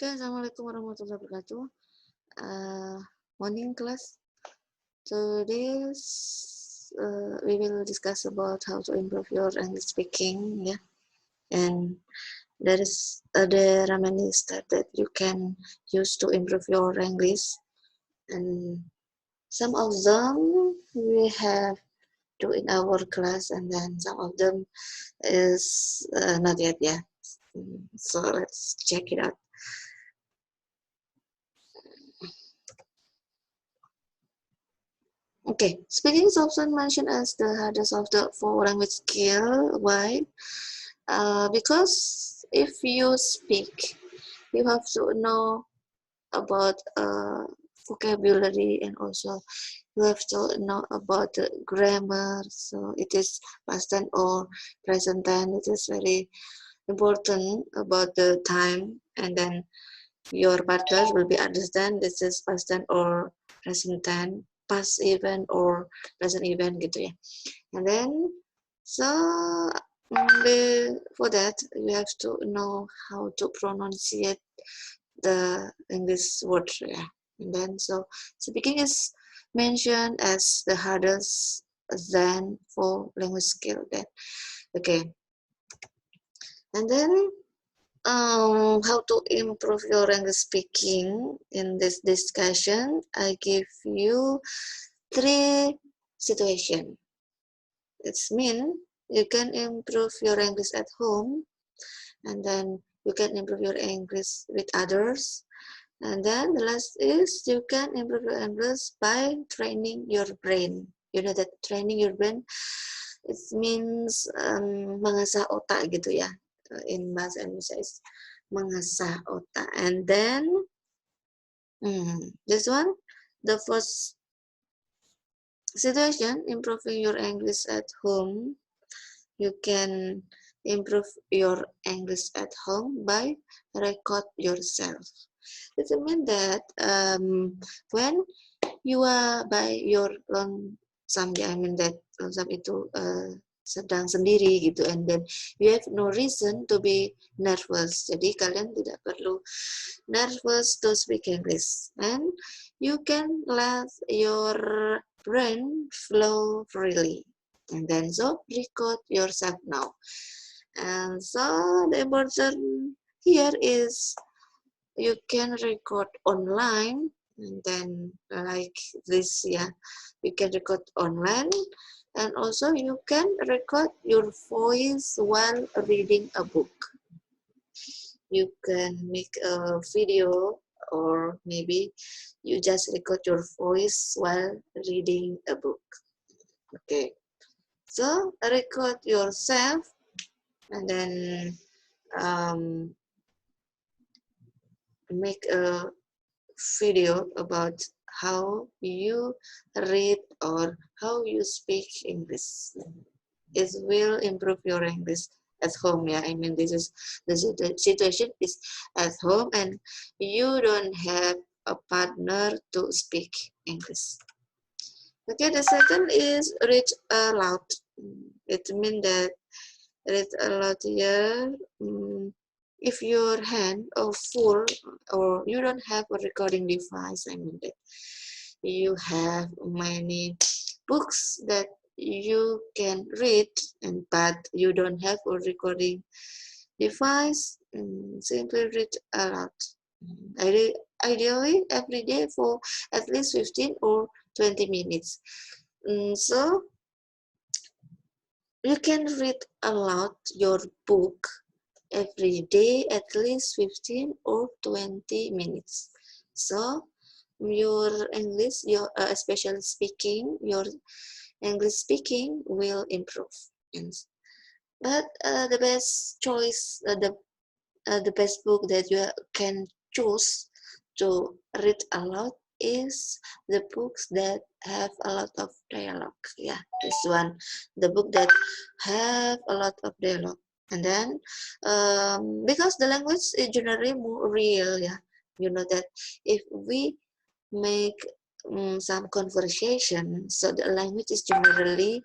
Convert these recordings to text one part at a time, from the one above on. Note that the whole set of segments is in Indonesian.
Oke, Assalamualaikum warahmatullahi wabarakatuh. Morning class. Today we will discuss about how to improve your English speaking. Yeah, and there are many steps that you can use to improve your English, and some of them we have do in our class, and then some of them is not yet. Yeah, so let's check it out. Okay, speaking is often mentioned as the hardest of the four language skill. Why? Because if you speak, you have to know about vocabulary, and also you have to know about the grammar. So it is past tense or present tense. It is very important about the time, and then your partner will be understand this is past tense or present tense, past event or present event gitu ya. And then so for that you have to know how to pronunciate the English word ya. And then so speaking is mentioned as the hardest than for language skill then. Okay, and then how to improve your English speaking. In this discussion, I give you 3 situations. It means you can improve your English at home, and then you can improve your English with others, and then the last is you can improve your English by training your brain. You know that training your brain, it means mengasah otak gitu ya. In bahasa Indonesia is mengasah otak. And then this one, the first situation, improving your English at home. You can improve your English at home by record yourself. It means that when you are by your lonesome, I mean that lonesome itu sedang sendiri gitu, and then you have no reason to be nervous. Jadi kalian tidak perlu nervous to speak English, and you can let your brain flow freely. And then so record yourself now. And so the important here is you can record online, and then like this, yeah, you can record online, and also you can record your voice while reading a book. You can make a video, or maybe you just record your voice while reading a book. Okay, so record yourself, and then make a video about how you read or how you speak English. It will improve your English at home. Yeah, I mean this is the situation is at home, and you don't have a partner to speak English. Okay, the second is read aloud. It means that read aloud here. If your hand are full, or you don't have a recording device, I mean that you have many books that you can read, but you don't have a recording device, simply read aloud. Ideally every day for at least 15 or 20 minutes. So you can read aloud your book every day at least 15 or 20 minutes. So your English, your especially speaking, your English speaking will improve. But the best choice, the best book that you can choose to read aloud is the books that have a lot of dialogue. Yeah, this one, the book that have a lot of dialogue. And then because the language is generally more real, yeah, you know that if we make some conversation, so the language is generally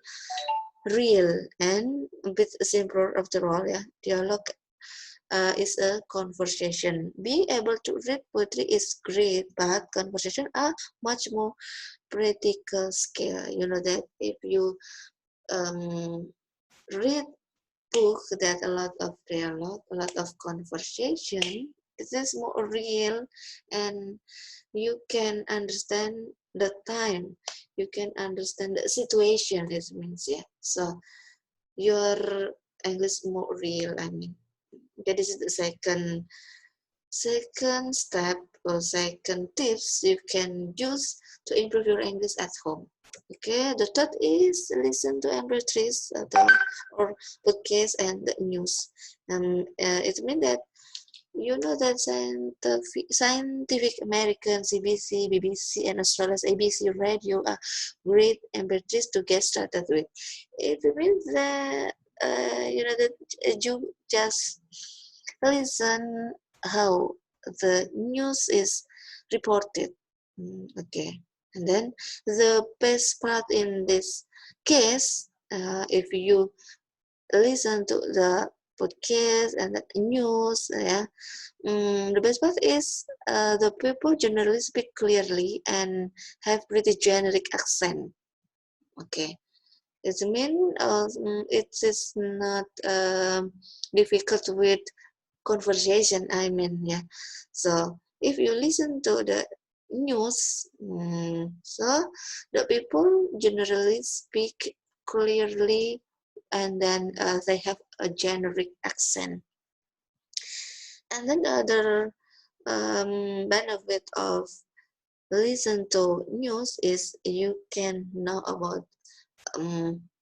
real and a bit simpler after all. Yeah, dialogue is a conversation. Being able to read poetry is great, but conversation are much more practical skill. You know that if you read book that a lot of dialogue, a lot of conversation, it is more real, and you can understand the time, you can understand the situation. It means, yeah. So your English more real. I mean, that is the second step or second tips you can use to improve your English at home. Okay, the third is listen to MP3s or podcasts and the news. It means that you know that Scientific American, CBC, BBC, and Australia's ABC radio are great MP3s to get started with. It means that you know that you just listen how the news is reported. Okay, and then the best part in this case, if you listen to the podcast and the news, yeah, the best part is the people generally speak clearly and have pretty generic accent. Okay, it means it is not difficult with conversation. I mean, yeah. So if you listen to the news, so the people generally speak clearly, and then they have a generic accent. And then the other benefit of listen to news is you can know about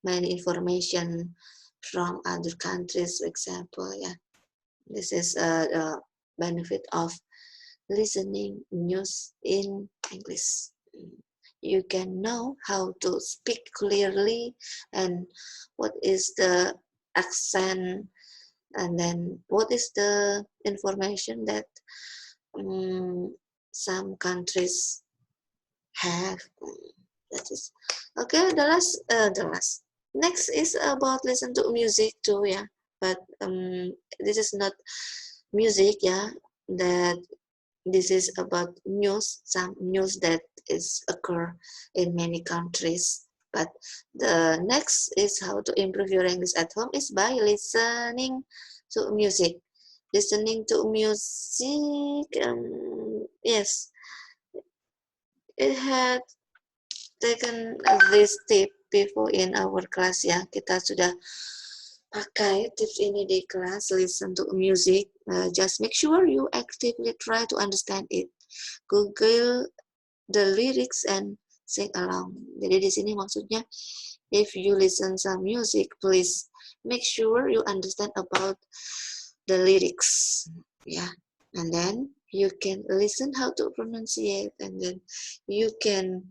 many information from other countries, for example. Yeah, this is a benefit of listening news in English. You can know how to speak clearly and what is the accent, and then what is the information that some countries have. That is okay. The last next is about listen to music too, yeah, but this is not music, yeah, that this is about news, some news that is occur in many countries. But the next is how to improve your English at home is by listening to music. Listening to music, yes, it had taken this tip before in our class, ya. Kita sudah pakai tips ini di kelas, listen to music. Just make sure you actively try to understand it. Google the lyrics and sing along. Jadi di sini maksudnya, if you listen some music, please make sure you understand about the lyrics. Yeah, and then you can listen how to pronunciate, and then you can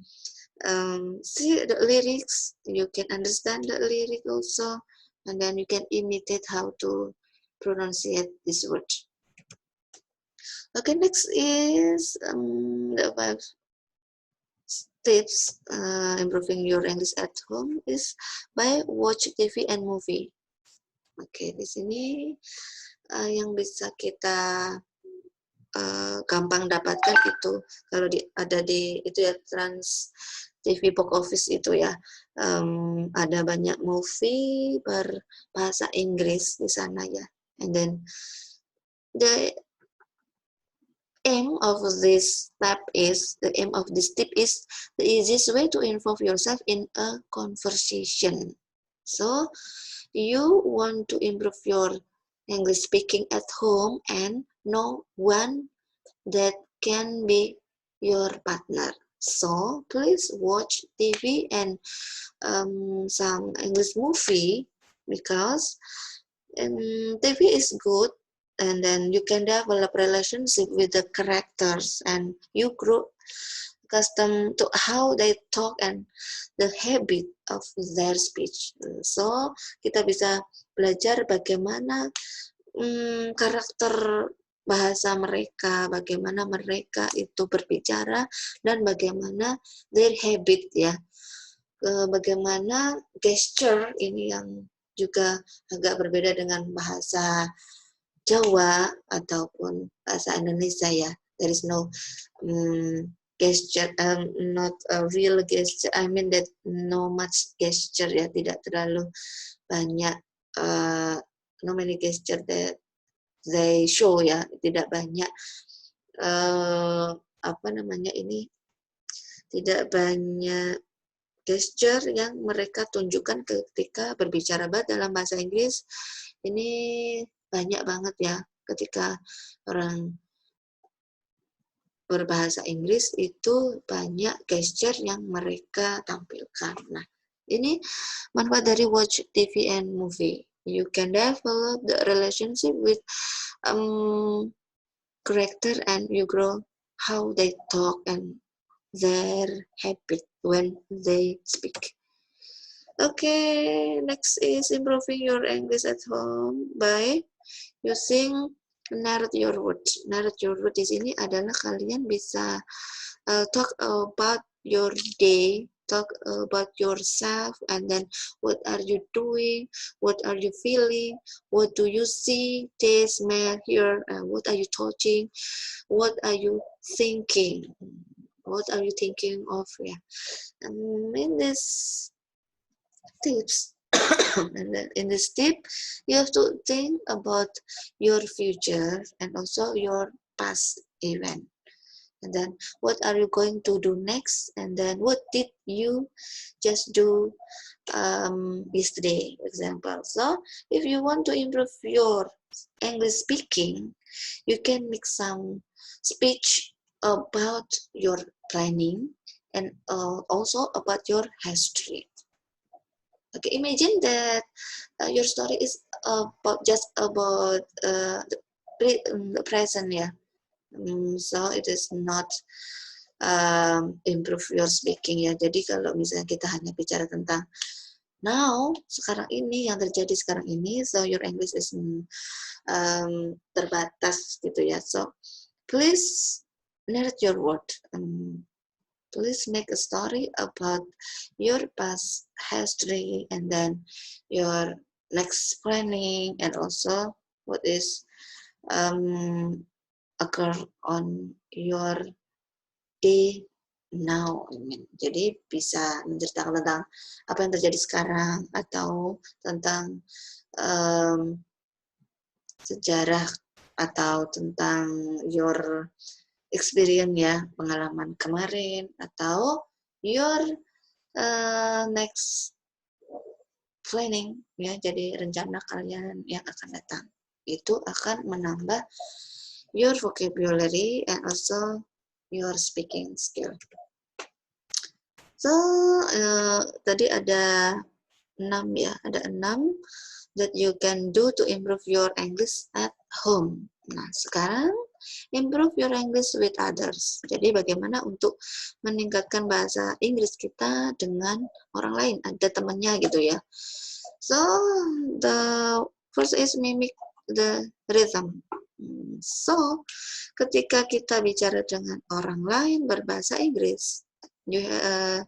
see the lyrics, you can understand the lyric also, and then you can imitate how to pronunciate this word. Okay, next is the 5 tips improving your English at home is by watch TV and movie. Oke, di sini yang bisa kita gampang dapatkan itu kalau ada di itu ya, Trans TV Box Office itu ya, ada banyak movie berbahasa Inggris di sana ya. And then the aim of this tip is the easiest way to involve yourself in a conversation. So you want to improve your English speaking at home and no one that can be your partner. So please watch TV and some English movie, because TV is good, and then you can develop relationship with the characters and you grow accustomed to how they talk and the habit of their speech. So kita bisa belajar bagaimana karakter bahasa mereka, bagaimana mereka itu berbicara, dan bagaimana their habit ya, bagaimana gesture ini yang juga agak berbeda dengan bahasa Jawa ataupun bahasa Indonesia ya. There is no gesture, not a real gesture. I mean that no much gesture ya, tidak terlalu banyak, no many gesture that they show ya, tidak banyak apa namanya ini, tidak banyak gesture yang mereka tunjukkan ketika berbicara dalam bahasa Inggris. Ini banyak banget ya ketika orang berbahasa Inggris itu banyak gesture yang mereka tampilkan. Nah, ini manfaat dari watch TV and movie. You can develop the relationship with character and you grow how they talk and their habit when they speak. Okay, next is improving your English at home by using narrate your words. Narrate your words di sini adalah kalian bisa talk about your day, talk about yourself, and then what are you doing, what are you feeling, what do you see, taste, smell, hear, what are you touching, what are you thinking, what are you thinking of, yeah. In this tips, and then in this tip, you have to think about your future and also your past event. And then what are you going to do next, and then what did you just do yesterday, example. So if you want to improve your English speaking, you can make some speech about your planning and also about your history. Okay, imagine that your story is just about the present, yeah. So it is not improve your speaking ya. Jadi kalau misalnya kita hanya bicara tentang now, sekarang ini, yang terjadi sekarang ini, so your English is terbatas gitu ya. So please narrate your word. Please make a story about your past history and then your next planning and also what is occur on your day now. Jadi bisa menceritakan tentang apa yang terjadi sekarang atau tentang sejarah atau tentang your experience ya, pengalaman kemarin atau your next planning ya, jadi rencana kalian yang akan datang. Itu akan menambah your vocabulary and also your speaking skill. So tadi ada 6 ya, ada 6 that you can do to improve your English at home. Nah, sekarang improve your English with others. Jadi bagaimana untuk meningkatkan bahasa Inggris kita dengan orang lain, ada temannya gitu ya. So the first is mimic the rhythm. So ketika kita bicara dengan orang lain berbahasa Inggris, you have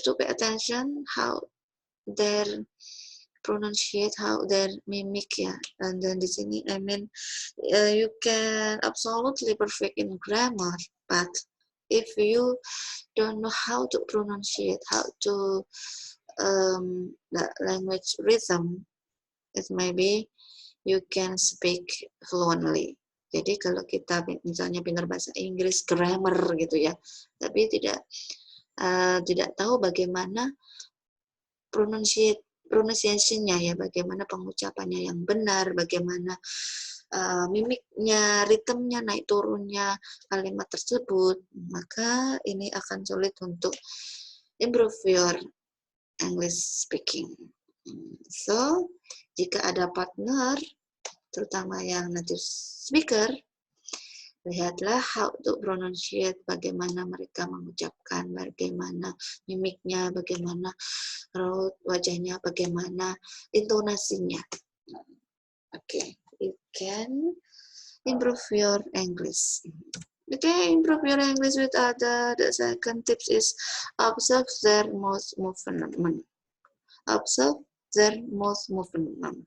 to pay attention how their pronunciate, how their mimic ya. And then di sini I mean you can absolutely perfect in grammar, but if you don't know how to pronunciate, how to the language rhythm, it may be you can speak fluently. Jadi kalau kita misalnya pintar bahasa Inggris, grammar gitu ya, tapi tidak tahu bagaimana pronunciation-nya ya, bagaimana pengucapannya yang benar, bagaimana mimiknya, ritmenya, naik turunnya kalimat tersebut, maka ini akan sulit untuk improve your English speaking. So, jika ada partner, terutama yang native speaker, lihatlah how to pronunciate, bagaimana mereka mengucapkan, bagaimana mimiknya, bagaimana raut wajahnya, bagaimana intonasinya. Okay, you can improve your English. Okay, improve your English with other. The second tips is observe their movement. Observe their mouth movement.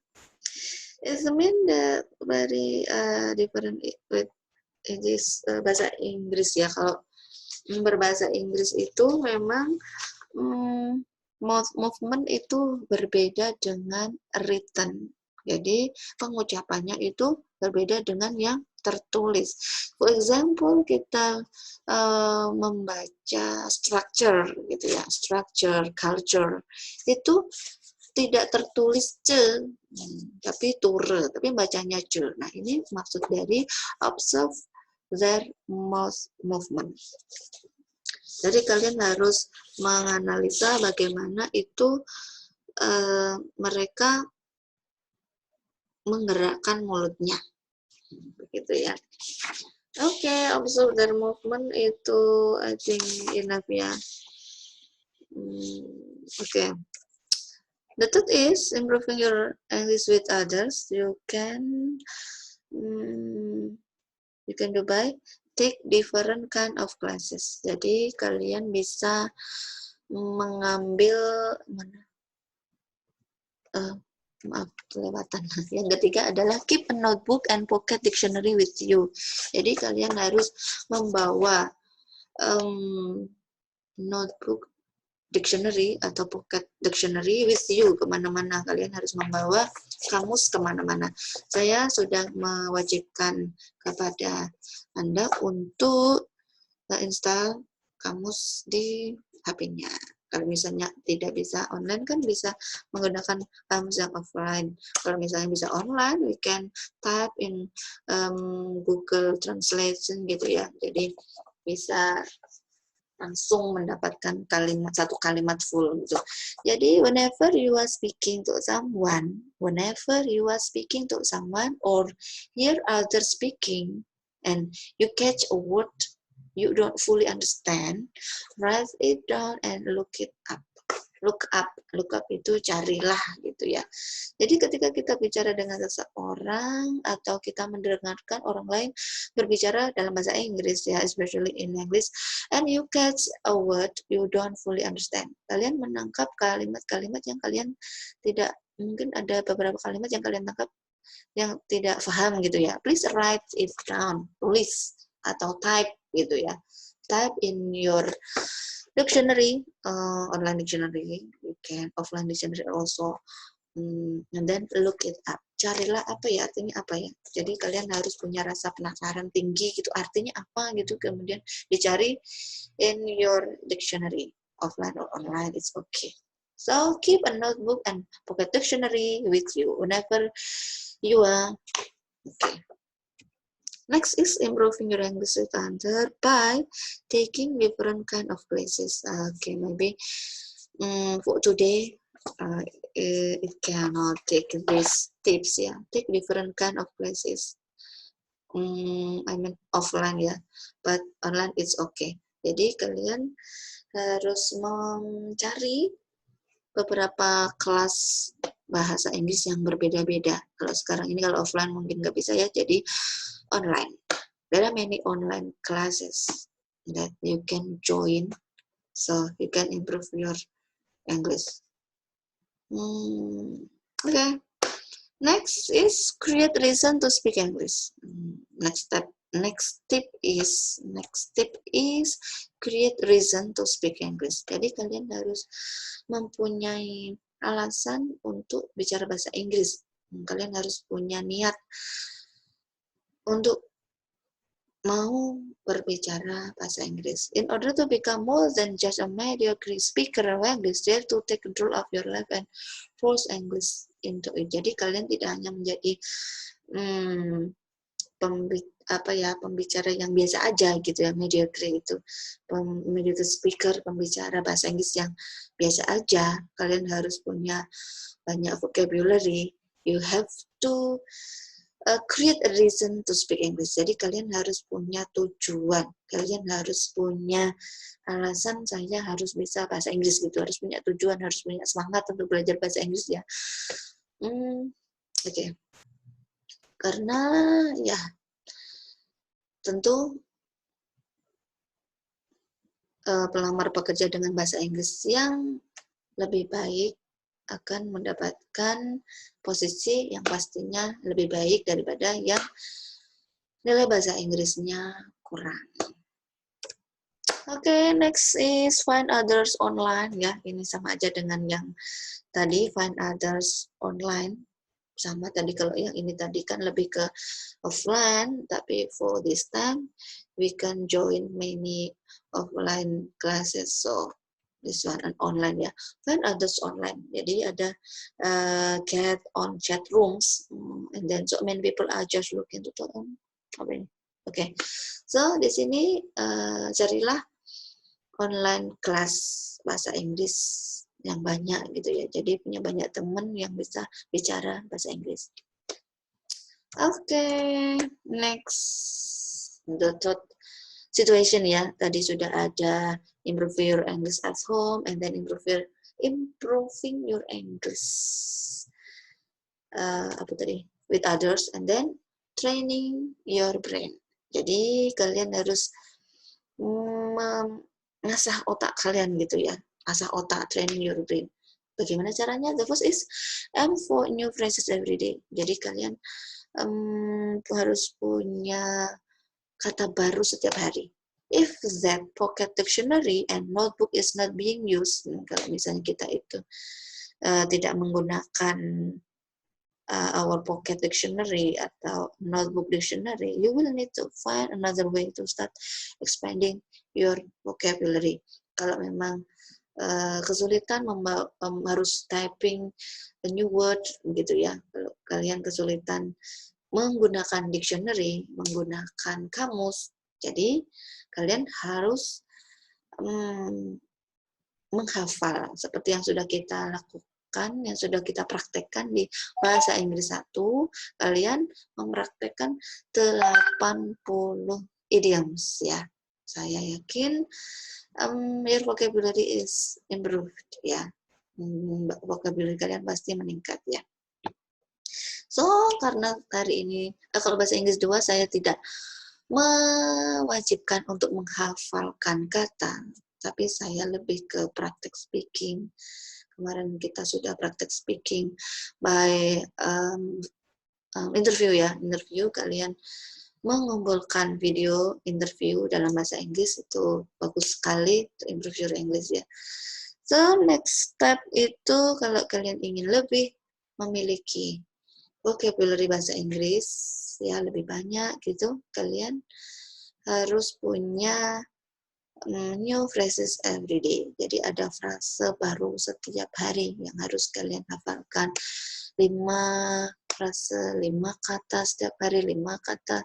It means that very different with this bahasa Inggris ya. Kalau berbahasa Inggris itu memang mouth movement itu berbeda dengan written. Jadi pengucapannya itu berbeda dengan yang tertulis. For example, kita membaca structure gitu ya, structure, culture itu tidak tertulis ce, tapi ture, tapi bacanya ce. Nah, ini maksud dari observe their mouth movement. Jadi kalian harus menganalisa bagaimana itu mereka menggerakkan mulutnya, begitu ya. Oke, observe their movement itu I think enough ya. Oke. The third is improving your English with others. You can do by take different kind of classes. Jadi kalian bisa mengambil maaf kelewatan. Yang ketiga adalah keep a notebook and pocket dictionary with you. Jadi kalian harus membawa notebook, dictionary atau pocket dictionary with you kemana-mana. Kalian harus membawa kamus kemana-mana. Saya sudah mewajibkan kepada Anda untuk install kamus di HP-nya. Kalau misalnya tidak bisa online, kan bisa menggunakan kamus yang offline. Kalau misalnya bisa online, we can type in Google Translation gitu ya. Jadi bisa langsung mendapatkan satu kalimat full gitu. Jadi whenever you are speaking to someone or hear others speaking and you catch a word you don't fully understand, write it down and look it up. Look up itu carilah gitu ya. Jadi ketika kita bicara dengan seseorang atau kita mendengarkan orang lain berbicara dalam bahasa Inggris ya, especially in English, and you catch a word you don't fully understand. Kalian menangkap kalimat-kalimat yang kalian tidak, mungkin ada beberapa kalimat yang kalian tangkap yang tidak paham gitu ya. Please write it down, tulis atau type gitu ya. Type in your dictionary, online dictionary, you can offline dictionary also, and then look it up. Carilah apa ya, artinya apa ya. Jadi kalian harus punya rasa penasaran tinggi gitu, artinya apa gitu, kemudian dicari in your dictionary, offline or online, it's okay. So keep a notebook and pocket dictionary with you whenever you are okay. Next is improving your English with others by taking different kind of classes. Okay, maybe for today it cannot take these tips ya. Take different kind of classes. I mean offline ya, but online it's okay. Jadi kalian harus mencari beberapa kelas bahasa Inggris yang berbeda-beda. Kalau sekarang ini kalau offline mungkin nggak bisa ya, jadi online. There are many online classes that you can join, so you can improve your English. Okay. Next is create reason to speak English. Next tip is create reason to speak English. Jadi kalian harus mempunyai alasan untuk bicara bahasa Inggris. Kalian harus punya niat untuk mau berbicara bahasa Inggris. In order to become more than just a mediocre speaker of English, dare to take control of your life and force English into it. Jadi kalian tidak hanya menjadi pembicara yang biasa aja gitu ya, mediocre itu, mediocre speaker, pembicara bahasa Inggris yang biasa aja. Kalian harus punya banyak vocabulary. You have to create a reason to speak English. Jadi kalian harus punya tujuan, kalian harus punya alasan, saya harus bisa bahasa Inggris gitu, harus punya tujuan, harus punya semangat untuk belajar bahasa Inggris ya. Oke. Karena ya tentu pelamar pekerja dengan bahasa Inggris yang lebih baik akan mendapatkan posisi yang pastinya lebih baik daripada yang nilai bahasa Inggrisnya kurang. Oke, next is find others online ya. Ini sama aja dengan yang tadi, find others online. Sama tadi, kalau yang ini tadi kan lebih ke offline, tapi for this time we can join many offline classes. So this one an online ya. Find others online. Jadi ada get on chat rooms, and then so many people are just looking to talk. Oke, so di sini carilah online kelas bahasa Inggris yang banyak gitu ya. Jadi punya banyak teman yang bisa bicara bahasa Inggris. Oke, next the third situation ya. Tadi sudah ada improve your English at home, and then improving your English apa tadi, with others, and then training your brain. Jadi kalian harus mengasah otak kalian gitu ya, asah otak, training your brain. Bagaimana caranya? The first is for new phrases every day. Jadi kalian harus punya kata baru setiap hari. If that pocket dictionary and notebook is not being used, kalau misalnya kita itu tidak menggunakan our pocket dictionary atau notebook dictionary, you will need to find another way to start expanding your vocabulary. Kalau memang kesulitan harus typing a new word gitu ya, kalau kalian kesulitan menggunakan dictionary, menggunakan kamus, jadi kalian harus menghafal seperti yang sudah kita lakukan, yang sudah kita praktekkan di bahasa Inggris 1, kalian mempraktekkan 80 idioms ya. Saya yakin your vocabulary is improved ya. Vocabulary kalian pasti meningkat ya. So, karena hari ini kalau bahasa Inggris 2 saya tidak mewajibkan untuk menghafalkan kata, tapi saya lebih ke praktek speaking. Kemarin kita sudah praktek speaking by interview ya. Interview, kalian mengumpulkan video interview dalam bahasa Inggris, itu bagus sekali to improve your English ya. So next step itu kalau kalian ingin lebih memiliki vocabulary bahasa Inggris ya lebih banyak gitu, kalian harus punya new phrases every day. Jadi ada frase baru setiap hari yang harus kalian hafalkan. 5 frase, 5 kata setiap hari, 5 kata.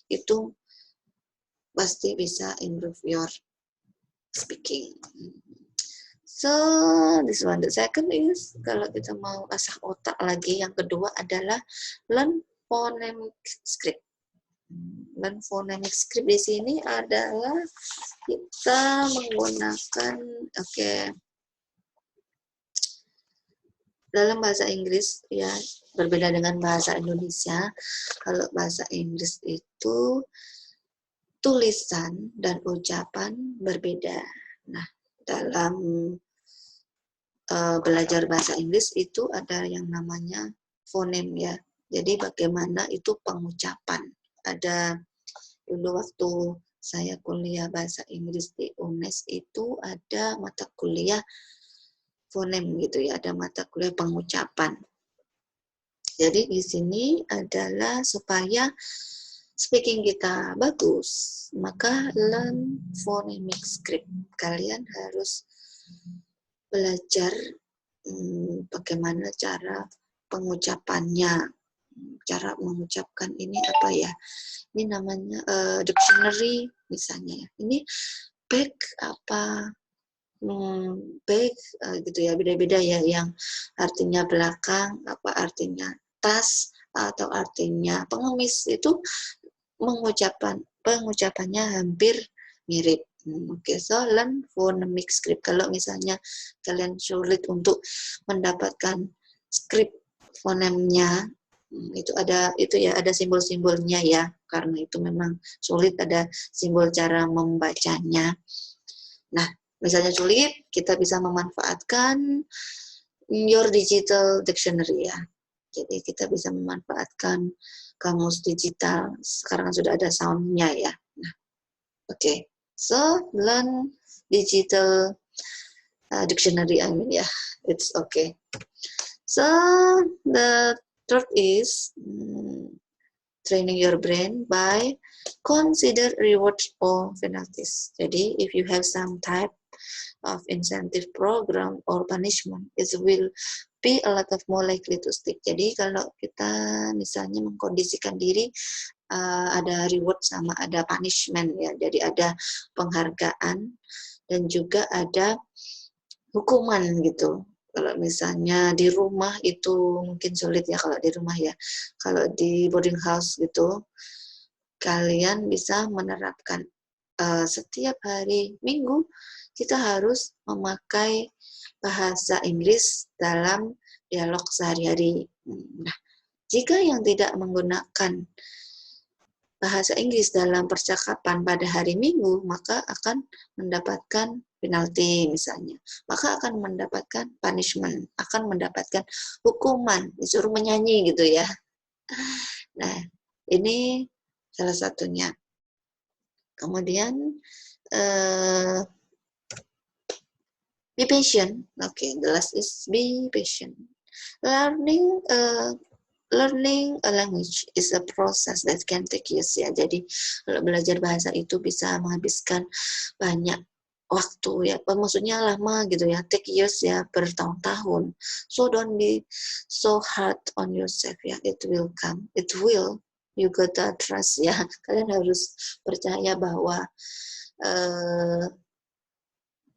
Itu pasti bisa improve your speaking. So, this one. The second is, kalau kita mau asah otak lagi, yang kedua adalah learn phonemic script. Dan phonemic script di sini adalah kita menggunakan dalam bahasa Inggris ya, berbeda dengan bahasa Indonesia. Kalau bahasa Inggris itu tulisan dan ucapan berbeda. Nah, dalam belajar bahasa Inggris itu ada yang namanya fonem ya. Jadi bagaimana itu pengucapan. Ada dulu waktu saya kuliah bahasa Inggris di UNES itu ada mata kuliah fonem gitu ya, ada mata kuliah pengucapan. Jadi di sini adalah supaya speaking kita bagus, maka learn phonemic script. Kalian harus belajar bagaimana cara pengucapannya, cara mengucapkan ini apa ya? Ini namanya dictionary misalnya. Ini bag apa? Bag gitu ya, beda-beda ya, yang artinya belakang, apa artinya tas, atau artinya pengemis, itu pengucapannya hampir mirip. Oke, so learn phonemic script. Kalau misalnya kalian sulit untuk mendapatkan script fonemnya, itu ada simbol-simbolnya ya, karena itu memang sulit, ada simbol cara membacanya. Nah, misalnya sulit, kita bisa memanfaatkan your digital dictionary ya. Jadi kita bisa memanfaatkan kamus digital. Sekarang sudah ada soundnya ya. Nah, oke. So learn digital dictionary. I mean ya, it's okay. So the third is training your brain by consider rewards or penalties. Jadi if you have some type of incentive program or punishment, it will be a lot of more likely to stick. Jadi kalau kita misalnya mengkondisikan diri ada reward sama ada punishment ya. Jadi ada penghargaan dan juga ada hukuman gitu. Kalau misalnya di rumah itu mungkin sulit ya kalau di rumah ya. Kalau di boarding house gitu, kalian bisa menerapkan setiap hari Minggu kita harus memakai bahasa Inggris dalam dialog sehari-hari. Nah, jika yang tidak menggunakan bahasa Inggris dalam percakapan pada hari Minggu, maka akan mendapatkan penalti misalnya. Maka akan mendapatkan punishment, akan mendapatkan hukuman, disuruh menyanyi gitu ya. Nah, ini salah satunya. Kemudian, be patient. Okay, the last is be patient. Learning a language is a process that can take years ya. Jadi kalau belajar bahasa itu bisa menghabiskan banyak waktu ya. Maksudnya lama gitu ya. Take years ya, bertahun-tahun. So don't be so hard on yourself ya. It will come. It will. You gotta trust ya. Kalian harus percaya bahwa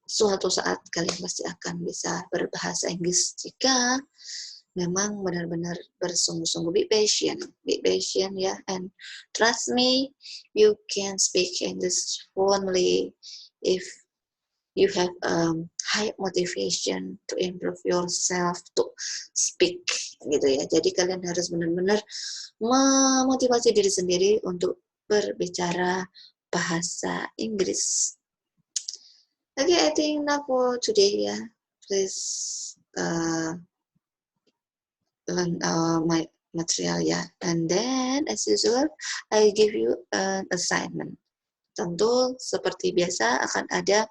suatu saat kalian pasti akan bisa berbahasa Inggris jika memang benar-benar bersungguh-sungguh. Be patient ya, and trust me, you can speak English fluently if you have high motivation to improve yourself to speak gitu ya. Jadi kalian harus benar-benar memotivasi diri sendiri untuk berbicara bahasa Inggris. Okay, I think now for today ya. Please learn my material ya, and then as usual I give you an assignment. Tentu seperti biasa akan ada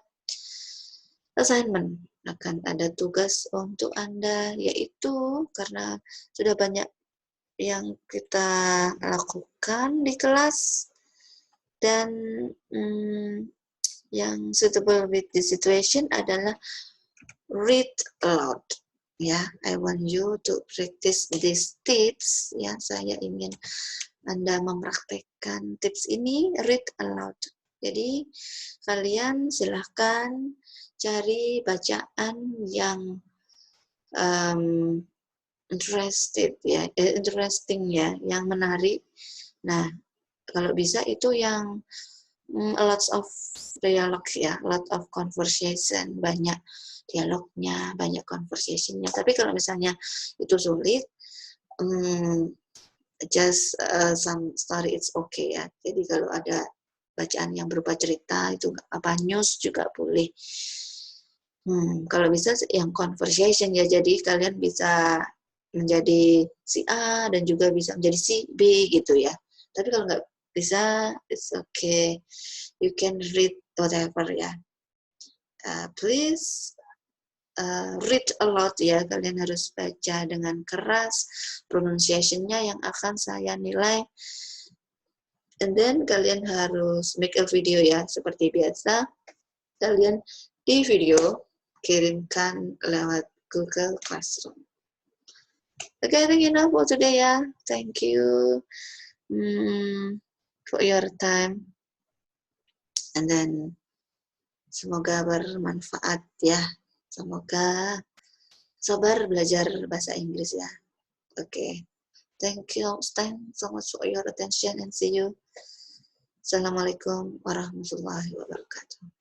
assignment, akan ada tugas untuk Anda, yaitu karena sudah banyak yang kita lakukan di kelas dan yang suitable with the situation adalah read aloud. Ya, I want you to practice these tips. Ya, saya ingin Anda mempraktekkan tips ini, read aloud. Jadi, kalian silahkan cari bacaan yang interesting ya, yang menarik. Nah, kalau bisa itu yang a lot of dialog ya, a lot of conversation, banyak dialognya, banyak conversationnya. Tapi kalau misalnya itu sulit, just some story it's okay ya. Jadi kalau ada bacaan yang berupa cerita itu apa, news juga boleh. Kalau bisa yang conversation ya, jadi kalian bisa menjadi si A dan juga bisa menjadi si B gitu ya. Tapi kalau nggak bisa, it's okay. You can read whatever ya. Please read a lot ya, kalian harus baca dengan keras, pronunciation-nya yang akan saya nilai, and then kalian harus make a video ya, seperti biasa, kalian di video kirimkan lewat Google Classroom. Okay, thank you now for today ya, thank you for your time, and then semoga bermanfaat ya. Semoga sabar belajar bahasa Inggris ya. Okay. Thank you. Thanks so much for your attention and see you. Assalamualaikum warahmatullahi wabarakatuh.